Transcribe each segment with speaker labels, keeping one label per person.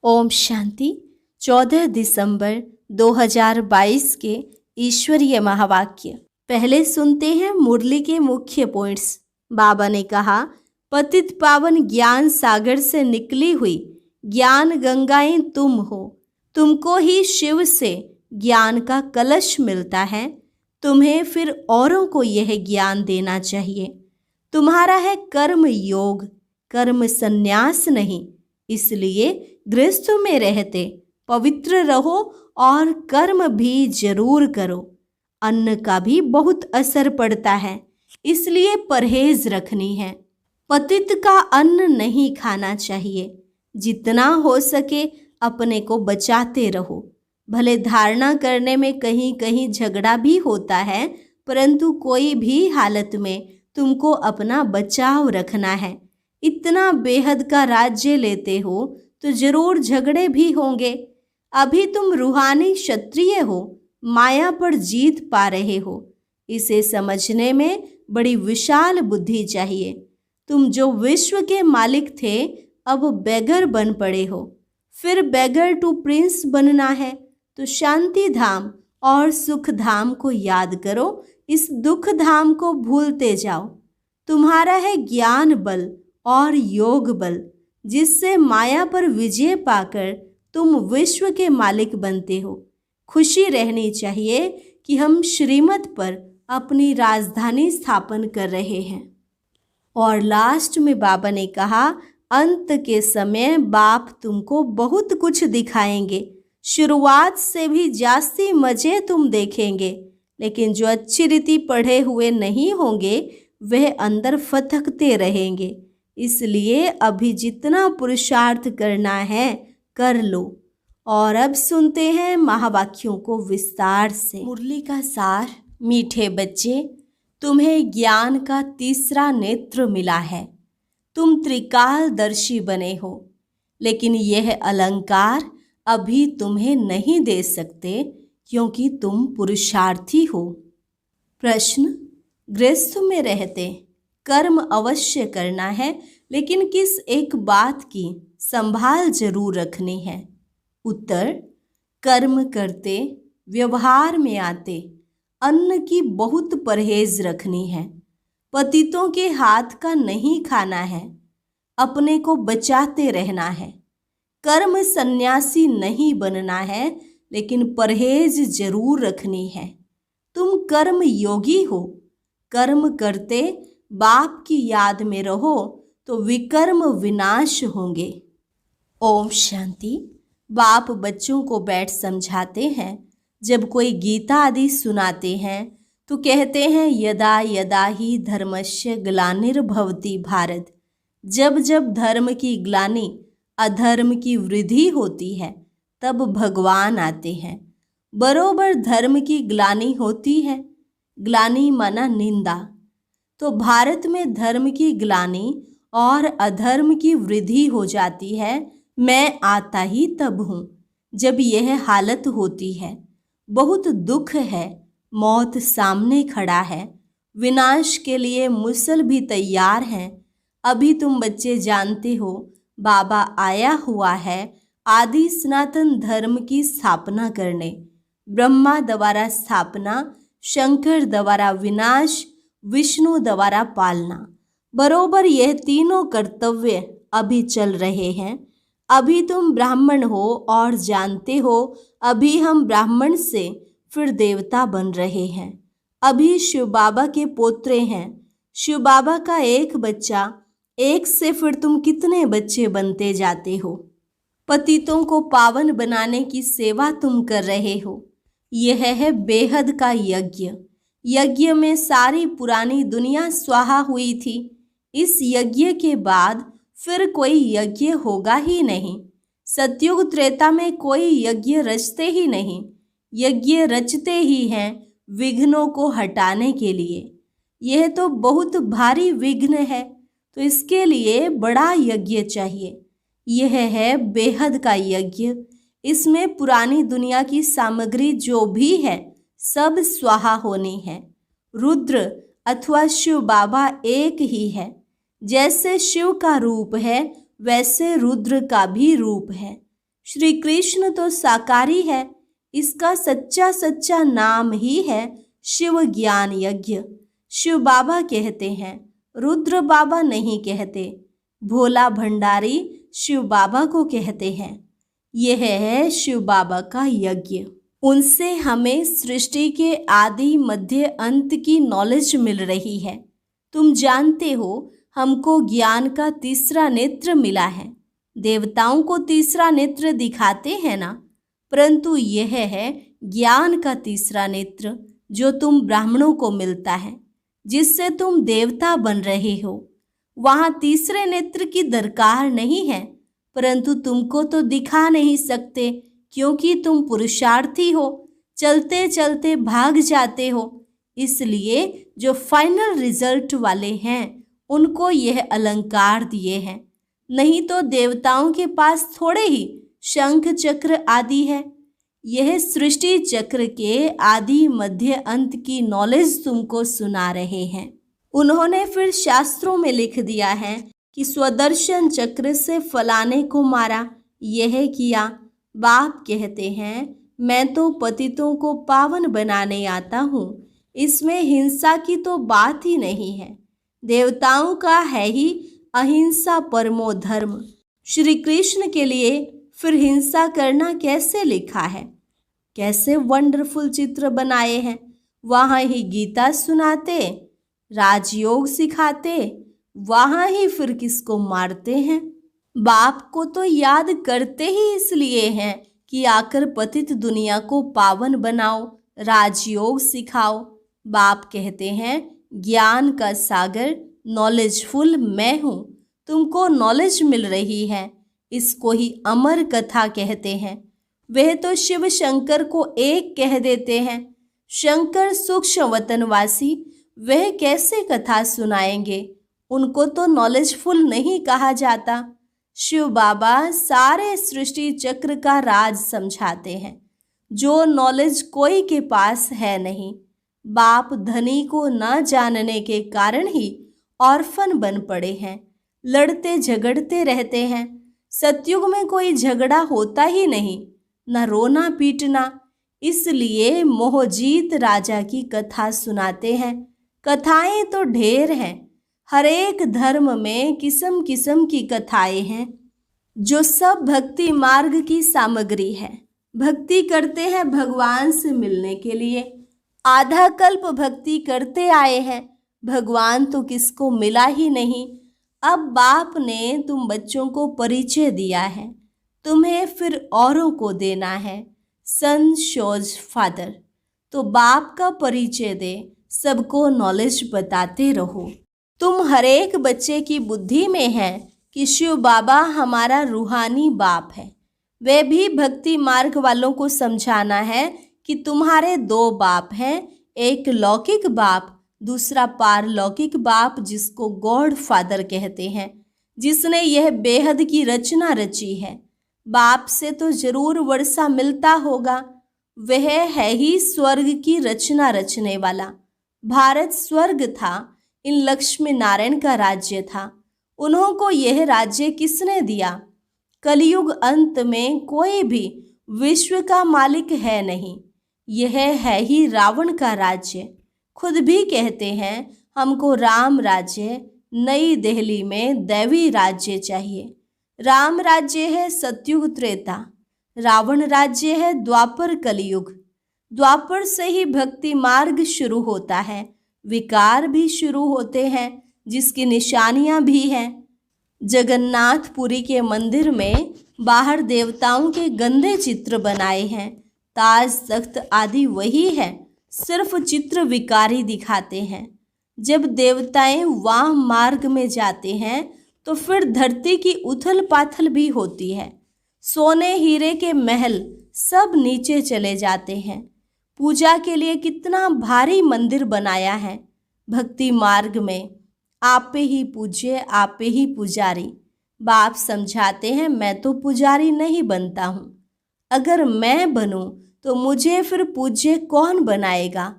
Speaker 1: ओम शांति। 14 दिसंबर 2022 के ईश्वरीय महावाक्य। पहले सुनते हैं मुरली के मुख्य पॉइंट्स। बाबा ने कहा, पतित पावन ज्ञान सागर से निकली हुई ज्ञान गंगाएं तुम हो। तुमको ही शिव से ज्ञान का कलश मिलता है। तुम्हें फिर औरों को यह ज्ञान देना चाहिए। तुम्हारा है कर्म योग, कर्म संन्यास नहीं। इसलिए गृहस्थ में रहते पवित्र रहो और कर्म भी जरूर करो। अन्न का भी बहुत असर पड़ता है, इसलिए परहेज रखनी है। पतित का अन्न नहीं खाना चाहिए। जितना हो सके अपने को बचाते रहो। भले धारणा करने में कहीं कहीं झगड़ा भी होता है, परंतु कोई भी हालत में तुमको अपना बचाव रखना है। इतना बेहद का राज्य लेते हो तो जरूर झगड़े भी होंगे। अभी तुम रूहानी क्षत्रिय हो, माया पर जीत पा रहे हो। इसे समझने में बड़ी विशाल बुद्धि चाहिए। तुम जो विश्व के मालिक थे, अब बेगर बन पड़े हो। फिर बेगर टू प्रिंस बनना है तो शांति धाम और सुख धाम को याद करो। इस दुख धाम को भूलते जाओ। तुम्हारा है ज्ञान बल और योग बल, जिससे माया पर विजय पाकर तुम विश्व के मालिक बनते हो। खुशी रहनी चाहिए कि हम श्रीमत पर अपनी राजधानी स्थापन कर रहे हैं। और लास्ट में बाबा ने कहा, अंत के समय बाप तुमको बहुत कुछ दिखाएंगे। शुरुआत से भी जास्ती मजे तुम देखेंगे, लेकिन जो अच्छी रीति पढ़े हुए नहीं होंगे वह अंदर फटकते रहेंगे। इसलिए अभी जितना पुरुषार्थ करना है कर लो। और अब सुनते हैं महावाक्यों को विस्तार से। मुरली का सार। मीठे बच्चे, तुम्हें ज्ञान का तीसरा नेत्र मिला है। तुम त्रिकालदर्शी बने हो, लेकिन यह अलंकार अभी तुम्हें नहीं दे सकते क्योंकि तुम पुरुषार्थी हो। प्रश्न, गृहस्थ में रहते कर्म अवश्य करना है, लेकिन किस एक बात की संभाल जरूर रखनी है। उत्तर, कर्म करते व्यवहार में आते अन्न की बहुत परहेज रखनी है। पतितों के हाथ का नहीं खाना है। अपने को बचाते रहना है। कर्म सन्यासी नहीं बनना है, लेकिन परहेज जरूर रखनी है। तुम कर्म योगी हो। कर्म करते बाप की याद में रहो तो विकर्म विनाश होंगे। ओम शांति। बाप बच्चों को बैठ समझाते हैं। जब कोई गीता आदि सुनाते हैं तो कहते हैं, यदा यदा ही धर्मस्य ग्लानिर्भवति भारत। जब जब धर्म की ग्लानि अधर्म की वृद्धि होती है, तब भगवान आते हैं। बरोबर धर्म की ग्लानि होती है। ग्लानि माना निंदा। तो भारत में धर्म की ग्लानि और अधर्म की वृद्धि हो जाती है। मैं आता ही तब हूँ जब यह हालत होती है। बहुत दुख है। मौत सामने खड़ा है। विनाश के लिए मुसल भी तैयार हैं। अभी तुम बच्चे जानते हो, बाबा आया हुआ है आदि सनातन धर्म की स्थापना करने। ब्रह्मा द्वारा स्थापना, शंकर द्वारा विनाश, विष्णु द्वारा पालना। बरोबर यह तीनों कर्तव्य अभी चल रहे हैं। अभी तुम ब्राह्मण हो और जानते हो, अभी हम ब्राह्मण से फिर देवता बन रहे हैं। अभी शिव बाबा के पोत्रे हैं। शिव बाबा का एक बच्चा, एक से फिर तुम कितने बच्चे बनते जाते हो। पतितों को पावन बनाने की सेवा तुम कर रहे हो। यह है बेहद का यज्ञ। यज्ञ में सारी पुरानी दुनिया स्वाहा हुई थी। इस यज्ञ के बाद फिर कोई यज्ञ होगा ही नहीं। सतयुग त्रेता में कोई यज्ञ रचते ही नहीं। यज्ञ रचते ही हैं विघ्नों को हटाने के लिए। यह तो बहुत भारी विघ्न है, तो इसके लिए बड़ा यज्ञ चाहिए। यह है बेहद का यज्ञ। इसमें पुरानी दुनिया की सामग्री जो भी है सब स्वाहा होनी है। रुद्र अथवा शिव बाबा एक ही है। जैसे शिव का रूप है, वैसे रुद्र का भी रूप है। श्री कृष्ण तो साकारी है, इसका सच्चा सच्चा नाम ही है शिव ज्ञान यज्ञ। शिव बाबा कहते हैं, रुद्र बाबा नहीं कहते। भोला भंडारी शिव बाबा को कहते हैं। यह है शिव बाबा का यज्ञ। उनसे हमें सृष्टि के आदि मध्य अंत की नॉलेज मिल रही है। तुम जानते हो, हमको ज्ञान का तीसरा नेत्र मिला है। देवताओं को तीसरा नेत्र दिखाते हैं ना, परंतु यह है ज्ञान का तीसरा नेत्र जो तुम ब्राह्मणों को मिलता है, जिससे तुम देवता बन रहे हो। वहां तीसरे नेत्र की दरकार नहीं है, परंतु तुमको तो दिखा नहीं सकते क्योंकि तुम पुरुषार्थी हो, चलते चलते भाग जाते हो। इसलिए जो फाइनल रिजल्ट वाले हैं उनको यह अलंकार दिए हैं, नहीं तो देवताओं के पास थोड़े ही शंख चक्र आदि है। यह सृष्टि चक्र के आदि मध्य अंत की नॉलेज तुमको सुना रहे हैं। उन्होंने फिर शास्त्रों में लिख दिया है कि स्वदर्शन चक्र से फलाने को मारा, यह किया। बाप कहते हैं, मैं तो पतितों को पावन बनाने आता हूँ। इसमें हिंसा की तो बात ही नहीं है। देवताओं का है ही अहिंसा परमो धर्म। श्री कृष्ण के लिए फिर हिंसा करना कैसे लिखा है? कैसे वंडरफुल चित्र बनाए हैं। वहाँ ही गीता सुनाते, राजयोग सिखाते, वहाँ ही फिर किसको मारते हैं? बाप को तो याद करते ही इसलिए हैं कि आकर पतित दुनिया को पावन बनाओ, राजयोग सिखाओ। बाप कहते हैं, ज्ञान का सागर नॉलेजफुल मैं हूँ। तुमको नॉलेज मिल रही है, इसको ही अमर कथा कहते हैं। वह तो शिव शंकर को एक कह देते हैं। शंकर सूक्ष्म वतनवासी, वह कैसे कथा सुनाएंगे? उनको तो नॉलेजफुल नहीं कहा जाता। शिव बाबा सारे सृष्टि चक्र का राज समझाते हैं, जो नॉलेज कोई के पास है नहीं। बाप धनी को न जानने के कारण ही ऑर्फन बन पड़े हैं, लड़ते झगड़ते रहते हैं। सतयुग में कोई झगड़ा होता ही नहीं, न रोना पीटना। इसलिए मोहजीत राजा की कथा सुनाते हैं। कथाएं तो ढेर हैं, हर एक धर्म में किस्म किस्म की कथाएं हैं, जो सब भक्ति मार्ग की सामग्री है। भक्ति करते हैं भगवान से मिलने के लिए। आधा कल्प भक्ति करते आए हैं, भगवान तो किसको मिला ही नहीं। अब बाप ने तुम बच्चों को परिचय दिया है, तुम्हें फिर औरों को देना है। सन शोज फादर, तो बाप का परिचय दे, सबको नॉलेज बताते रहो। तुम हरेक बच्चे की बुद्धि में है कि शिव बाबा हमारा रूहानी बाप है। वे भी भक्ति मार्ग वालों को समझाना है कि तुम्हारे दो बाप हैं, एक लौकिक बाप, दूसरा पारलौकिक बाप, जिसको गॉड फादर कहते हैं, जिसने यह बेहद की रचना रची है। बाप से तो जरूर वर्षा मिलता होगा, वह है ही स्वर्ग की रचना रचने वाला। भारत स्वर्ग था, इन लक्ष्मी नारायण का राज्य था। उन्हों को यह राज्य किसने दिया? कलयुग अंत में कोई भी विश्व का मालिक है नहीं, यह है ही रावण का राज्य। खुद भी कहते हैं, हमको राम राज्य, नई दिल्ली में दैवी राज्य चाहिए। राम राज्य है सतयुग त्रेता, रावण राज्य है द्वापर कलयुग। द्वापर से ही भक्ति मार्ग शुरू होता है, विकार भी शुरू होते हैं, जिसकी निशानियां भी हैं। जगन्नाथपुरी के मंदिर में बाहर देवताओं के गंदे चित्र बनाए हैं, ताज तख्त आदि वही है, सिर्फ चित्र विकारी दिखाते हैं। जब देवताएं वाह मार्ग में जाते हैं तो फिर धरती की उथल पाथल भी होती है। सोने हीरे के महल सब नीचे चले जाते हैं। पूजा के लिए कितना भारी मंदिर बनाया है। भक्ति मार्ग में आपे ही पूज्य, आपे ही पुजारी। बाप समझाते हैं, मैं तो पुजारी नहीं बनता हूँ। अगर मैं बनूं तो मुझे फिर पूज्य कौन बनाएगा?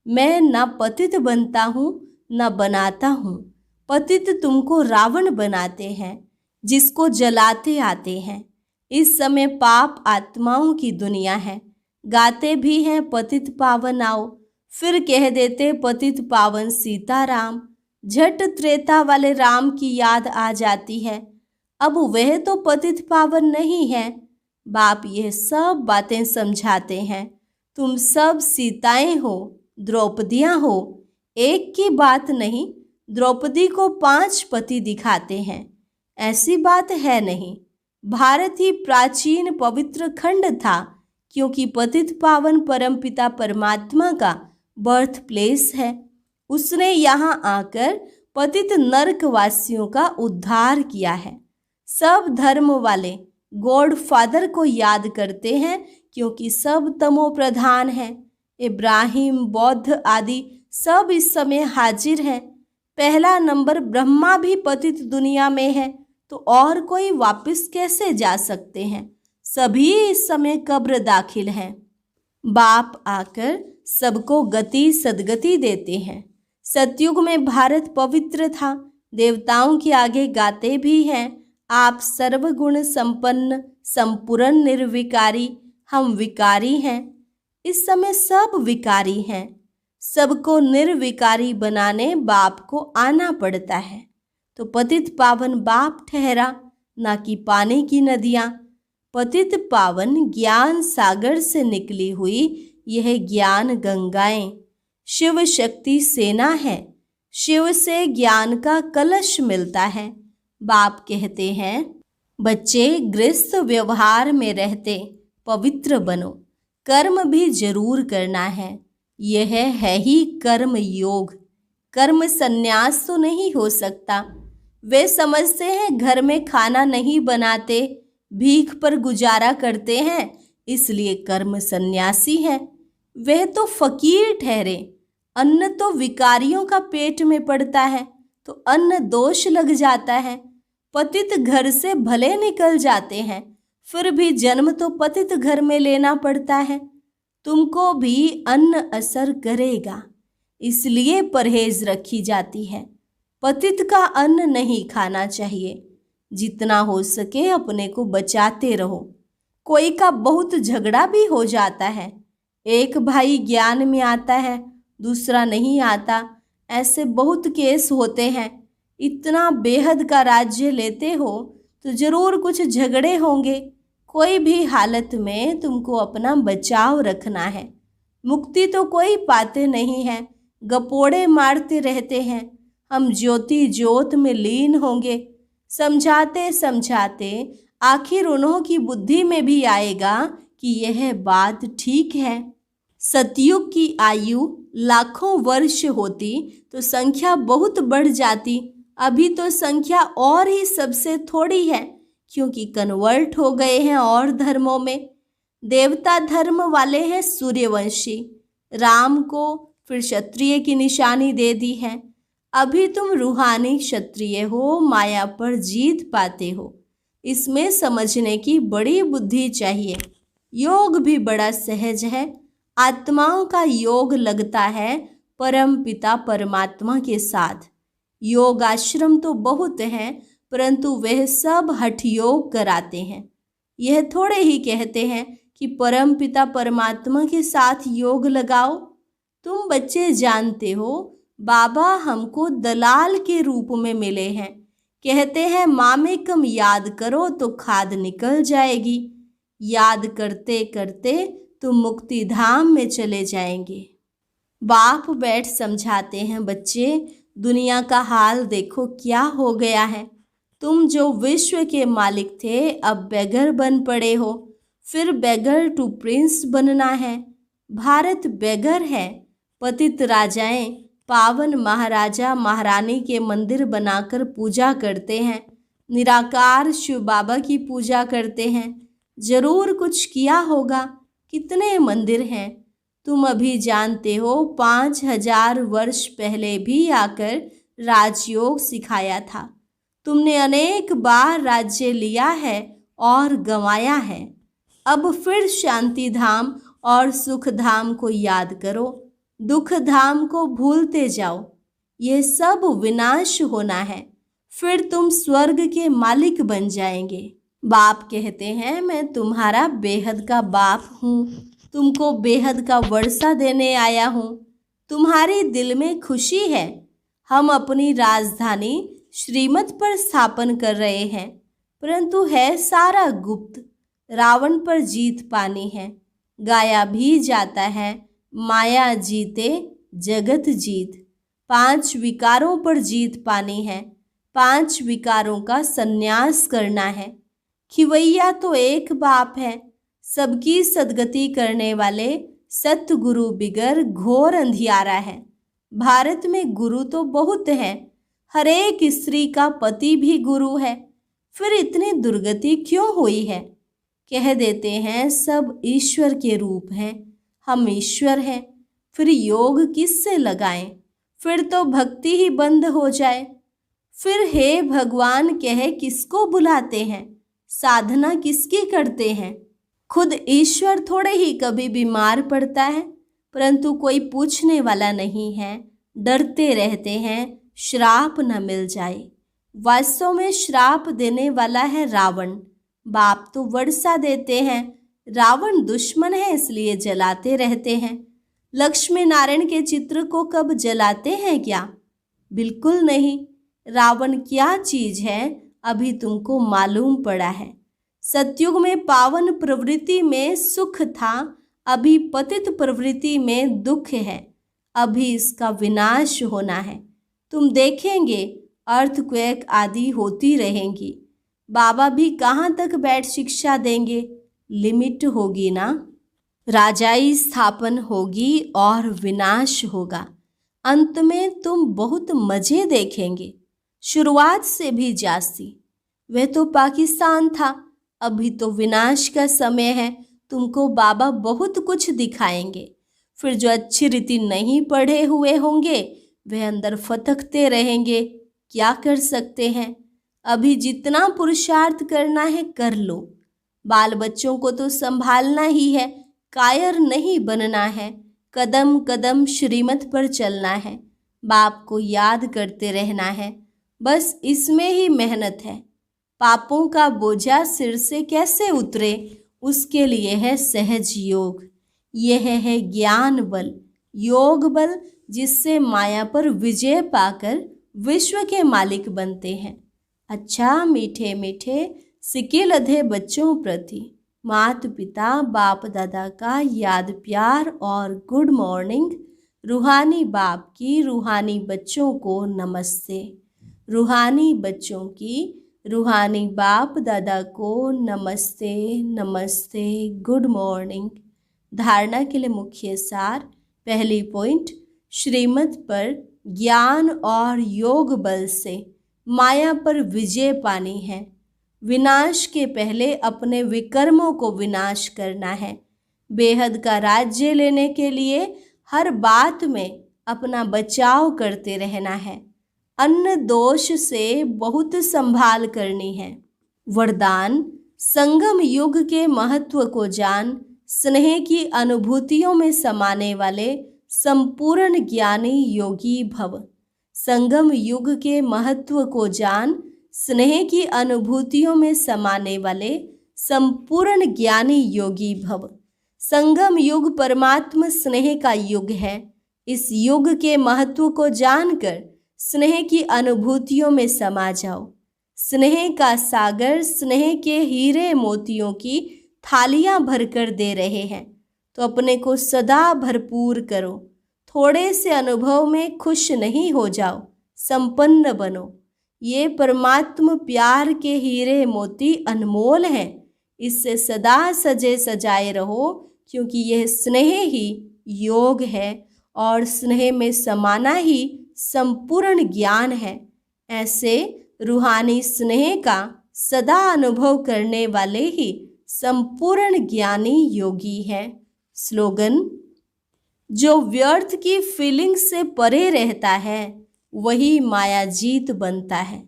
Speaker 1: मैं न पतित बनता हूँ न बनाता हूँ। पतित तुमको रावण बनाते हैं, जिसको जलाते आते हैं। इस समय पाप आत्माओं की दुनिया है। गाते भी हैं पतित पावन आओ, फिर कह देते पतित पावन सीताराम। झट त्रेता वाले राम की याद आ जाती है। अब वह तो पतित पावन नहीं है। बाप यह सब बातें समझाते हैं। तुम सब सीताएं हो, द्रौपदियां हो। एक की बात नहीं, द्रौपदी को 5 पति दिखाते हैं। ऐसी बात है नहीं। भारत ही प्राचीन पवित्र खंड था, क्योंकि पतित पावन परमपिता परमात्मा का बर्थ प्लेस है। उसने यहाँ आकर पतित नरकवासियों का उद्धार किया है। सब धर्म वाले गॉड फादर को याद करते हैं, क्योंकि सब तमो प्रधान हैं। इब्राहिम, बौद्ध आदि सब इस समय हाजिर हैं। पहला नंबर ब्रह्मा भी पतित दुनिया में है, तो और कोई वापस कैसे जा सकते हैं? सभी इस समय कब्र दाखिल हैं। बाप आकर सबको गति सदगति देते हैं। सतयुग में भारत पवित्र था। देवताओं के आगे गाते भी हैं, आप सर्वगुण संपन्न संपूर्ण निर्विकारी, हम विकारी हैं। इस समय सब विकारी हैं। सबको निर्विकारी बनाने बाप को आना पड़ता है। तो पतित पावन बाप ठहरा, ना कि पानी की नदियाँ। पतित पावन ज्ञान सागर से निकली हुई यह ज्ञान गंगाएं शिव शक्ति सेना है। शिव से ज्ञान का कलश मिलता है। बाप कहते हैं, बच्चे गृहस्थ व्यवहार में रहते पवित्र बनो, कर्म भी जरूर करना है। यह है ही कर्म योग। कर्म संन्यास तो नहीं हो सकता। वे समझते हैं घर में खाना नहीं बनाते, भीख पर गुजारा करते हैं, इसलिए कर्म सन्यासी है। वह तो फकीर ठहरे। अन्न तो विकारियों का पेट में पड़ता है, तो अन्न दोष लग जाता है। पतित घर से भले निकल जाते हैं, फिर भी जन्म तो पतित घर में लेना पड़ता है। तुमको भी अन्न असर करेगा, इसलिए परहेज रखी जाती है। पतित का अन्न नहीं खाना चाहिए। जितना हो सके अपने को बचाते रहो। कोई का बहुत झगड़ा भी हो जाता है। एक भाई ज्ञान में आता है, दूसरा नहीं आता। ऐसे बहुत केस होते हैं। इतना बेहद का राज्य लेते हो तो जरूर कुछ झगड़े होंगे। कोई भी हालत में तुमको अपना बचाव रखना है। मुक्ति तो कोई पाते नहीं है, गपोड़े मारते रहते हैं। हम ज्योति ज्योत में लीन होंगे। समझाते समझाते आखिर उन्हों की बुद्धि में भी आएगा कि यह बात ठीक है। सतयुग की आयु लाखों वर्ष होती तो संख्या बहुत बढ़ जाती। अभी तो संख्या और ही सबसे थोड़ी है, क्योंकि कन्वर्ट हो गए हैं और धर्मों में। देवता धर्म वाले हैं सूर्यवंशी, राम को फिर क्षत्रिय की निशानी दे दी है। अभी तुम रूहानी क्षत्रिय हो, माया पर जीत पाते हो। इसमें समझने की बड़ी बुद्धि चाहिए। योग भी बड़ा सहज है। आत्माओं का योग लगता है परम पिता परमात्मा के साथ। योग आश्रम तो बहुत हैं, परंतु वह सब हठ योग कराते हैं। यह थोड़े ही कहते हैं कि परम पिता परमात्मा के साथ योग लगाओ। तुम बच्चे जानते हो, बाबा हमको दलाल के रूप में मिले हैं। कहते हैं मामेकम याद करो तो खाद निकल जाएगी। याद करते करते तुम मुक्ति धाम में चले जाएंगे। बाप बैठ समझाते हैं, बच्चे दुनिया का हाल देखो क्या हो गया है। तुम जो विश्व के मालिक थे, अब बेगर बन पड़े हो। फिर बेगर टू प्रिंस बनना है। भारत बेगर है। पतित राजाएं पावन महाराजा महारानी के मंदिर बनाकर पूजा करते हैं। निराकार शिव बाबा की पूजा करते हैं। जरूर कुछ किया होगा। कितने मंदिर हैं तुम अभी जानते हो। 5000 वर्ष पहले भी आकर राजयोग सिखाया था। तुमने अनेक बार राज्य लिया है और गंवाया है। अब फिर शांति धाम और सुख धाम को याद करो, दुख धाम को भूलते जाओ। यह सब विनाश होना है, फिर तुम स्वर्ग के मालिक बन जाएंगे। बाप कहते हैं, मैं तुम्हारा बेहद का बाप हूँ, तुमको बेहद का वर्षा देने आया हूँ। तुम्हारे दिल में खुशी है। हम अपनी राजधानी श्रीमत पर स्थापन कर रहे हैं, परंतु है सारा गुप्त। रावण पर जीत पानी है। गाया भी जाता है, माया जीते जगत जीत। 5 विकारों पर जीत पानी है, 5 विकारों का संन्यास करना है। खिवैया तो एक बाप है, सबकी सदगति करने वाले सतगुरु बिगर घोर अंधियारा है। भारत में गुरु तो बहुत है, हर एक स्त्री का पति भी गुरु है, फिर इतनी दुर्गति क्यों हुई है? कह देते हैं सब ईश्वर के रूप हैं, हम ईश्वर हैं, फिर योग किससे लगाएं? फिर तो भक्ति ही बंद हो जाए। फिर हे भगवान कह किसको बुलाते हैं? साधना किसकी करते हैं? खुद ईश्वर थोड़े ही कभी बीमार पड़ता है, परंतु कोई पूछने वाला नहीं है। डरते रहते हैं श्राप न मिल जाए। वास्तव में श्राप देने वाला है रावण। बाप तो वर्षा देते हैं, रावण दुश्मन है इसलिए जलाते रहते हैं। लक्ष्मी नारायण के चित्र को कब जलाते हैं क्या? बिल्कुल नहीं। रावण क्या चीज है अभी तुमको मालूम पड़ा है। सतयुग में पावन प्रवृत्ति में सुख था, अभी पतित प्रवृत्ति में दुख है, अभी इसका विनाश होना है। तुम देखेंगे अर्थक्वेक आदि होती रहेंगी। बाबा भी कहाँ तक बैठ शिक्षा देंगे? लिमिट होगी ना। राजाई स्थापन होगी और विनाश होगा। अंत में तुम बहुत मजे देखेंगे, शुरुआत से भी जास्ती। वह तो पाकिस्तान था, अभी तो विनाश का समय है। तुमको बाबा बहुत कुछ दिखाएंगे। फिर जो अच्छी रीति नहीं पढ़े हुए होंगे वह अंदर फटकते रहेंगे। क्या कर सकते हैं? अभी जितना पुरुषार्थ करना है कर लो। बाल बच्चों को तो संभालना ही है, कायर नहीं बनना है। कदम कदम श्रीमत पर चलना है, बाप को याद करते रहना है। बस इसमें ही मेहनत है। पापों का बोझा सिर से कैसे उतरे, उसके लिए है सहज योग। यह है ज्ञान बल, योग बल, जिससे माया पर विजय पाकर विश्व के मालिक बनते हैं। अच्छा मीठे मीठे सिके लधे बच्चों प्रति माता पिता बाप दादा का याद प्यार और गुड मॉर्निंग। रूहानी बाप की रूहानी बच्चों को नमस्ते। रूहानी बच्चों की रूहानी बाप दादा को नमस्ते नमस्ते, गुड मॉर्निंग। धारणा के लिए मुख्य सार। पहली पॉइंट, श्रीमत पर ज्ञान और योग बल से माया पर विजय पानी है। विनाश के पहले अपने विकर्मों को विनाश करना है। बेहद का राज्य लेने के लिए हर बात में अपना बचाव करते रहना है। अन्न दोष से बहुत संभाल करनी है। वरदान, संगम युग के महत्व को जान, स्नेह की अनुभूतियों में समाने वाले संपूर्ण ज्ञानी योगी भव। संगम युग के महत्व को जान, स्नेह की अनुभूतियों में समाने वाले संपूर्ण ज्ञानी योगी भव। संगम युग परमात्मा स्नेह का युग है। इस युग के महत्व को जानकर स्नेह की अनुभूतियों में समा जाओ। स्नेह का सागर स्नेह के हीरे मोतियों की थालियां भरकर दे रहे हैं, तो अपने को सदा भरपूर करो। थोड़े से अनुभव में खुश नहीं हो जाओ, संपन्न बनो। ये परमात्मा प्यार के हीरे मोती अनमोल हैं। इससे सदा सजे सजाए रहो, क्योंकि यह स्नेह ही योग है और स्नेह में समाना ही संपूर्ण ज्ञान है। ऐसे रूहानी स्नेह का सदा अनुभव करने वाले ही संपूर्ण ज्ञानी योगी है। स्लोगन, जो व्यर्थ की फीलिंग से परे रहता है वही माया जीत बनता है।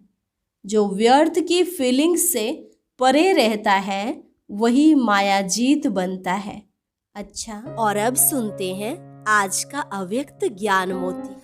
Speaker 1: जो व्यर्थ की फीलिंग से परे रहता है वही माया जीत बनता है। अच्छा, और अब सुनते हैं आज का अव्यक्त ज्ञान मोती।